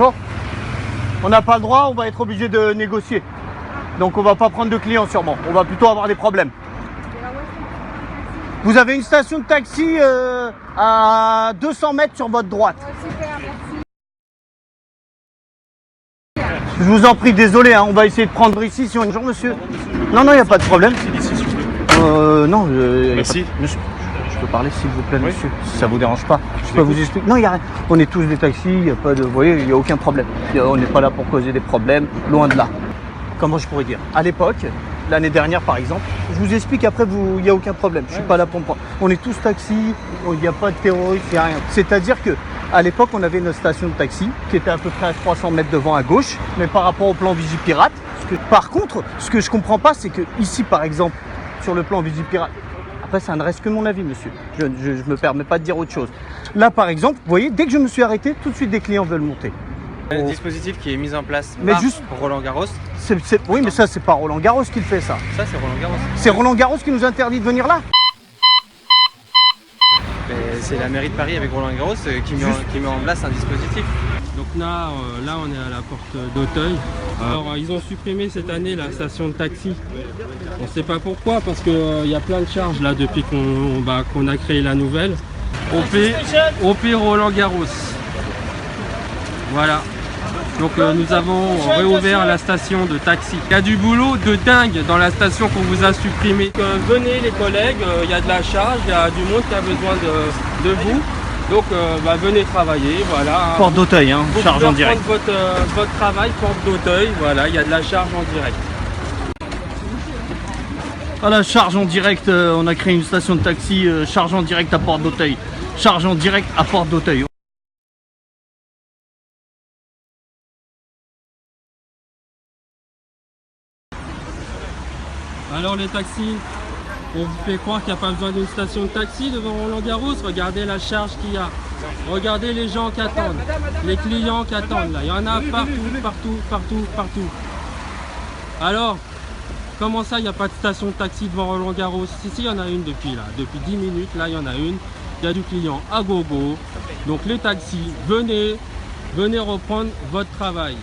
Bonjour. On n'a pas le droit, on va être obligé de négocier. Donc on va pas prendre de clients sûrement. On va plutôt avoir des problèmes. Vous avez une station de taxi à 200 mètres sur votre droite. Super, merci. Je vous en prie, désolé, hein, on va essayer de prendre ici. Si on... Bonjour monsieur. Non, non, il n'y a pas de problème. Non, Merci. Je peux parler s'il vous plaît, monsieur, si ça vous dérange pas. Je peux vous expliquer. Non, il y a rien. On est tous des taxis, il n'y a pas de. Vous voyez, il n'y a aucun problème. On n'est pas là pour causer des problèmes, loin de là. Comment je pourrais dire? À l'époque, l'année dernière par exemple, je vous explique après, il n'y a aucun problème. Je ne suis pas là pour me prendre. On est tous taxis, il n'y a pas de terroristes, il n'y a rien. C'est-à-dire que à l'époque, on avait notre station de taxi qui était à peu près à 300 mètres devant à gauche, mais par rapport au plan Vigipirate. Par contre, ce que je comprends pas, c'est que ici par exemple, sur le plan Vigipirate, après, ça ne reste que mon avis, monsieur. Je ne me permets pas de dire autre chose. Là, par exemple, vous voyez, dès que je me suis arrêté, tout de suite, des clients veulent monter. Le dispositif qui est mis en place mais par juste Roland Garros. Oui, mais ça, c'est pas Roland Garros qui le fait, ça. Ça, c'est Roland Garros. C'est Roland Garros qui nous interdit de venir là? C'est la mairie de Paris avec Roland Garros qui met en place un dispositif. Donc là, on est à la porte d'Auteuil. Alors ils ont supprimé cette année la station de taxi. On ne sait pas pourquoi, parce qu'il y a plein de charges là depuis qu'on a créé la nouvelle. OP Roland Garros. Voilà. Donc nous avons réouvert la station de taxi. Il y a du boulot de dingue dans la station qu'on vous a supprimé. Venez les collègues, il y a de la charge, il y a du monde qui a besoin de vous. Donc venez travailler, voilà. Porte d'Auteuil, hein, Vous charge en direct. Votre travail, porte d'Auteuil, voilà, il y a de la charge en direct. Voilà, charge en direct, on a créé une station de taxi, charge en direct à Porte d'Auteuil. Charge en direct à Porte d'Auteuil. Alors les taxis, on vous fait croire qu'il n'y a pas besoin d'une station de taxi devant Roland Garros. Regardez la charge qu'il y a. Regardez les gens qui attendent, les clients qui attendent là. Il y en a partout. Alors, comment ça, il n'y a pas de station de taxi devant Roland Garros? Si, il y en a une depuis 10 minutes, là il y en a une. Il y a du client à gogo. Donc les taxis, venez reprendre votre travail.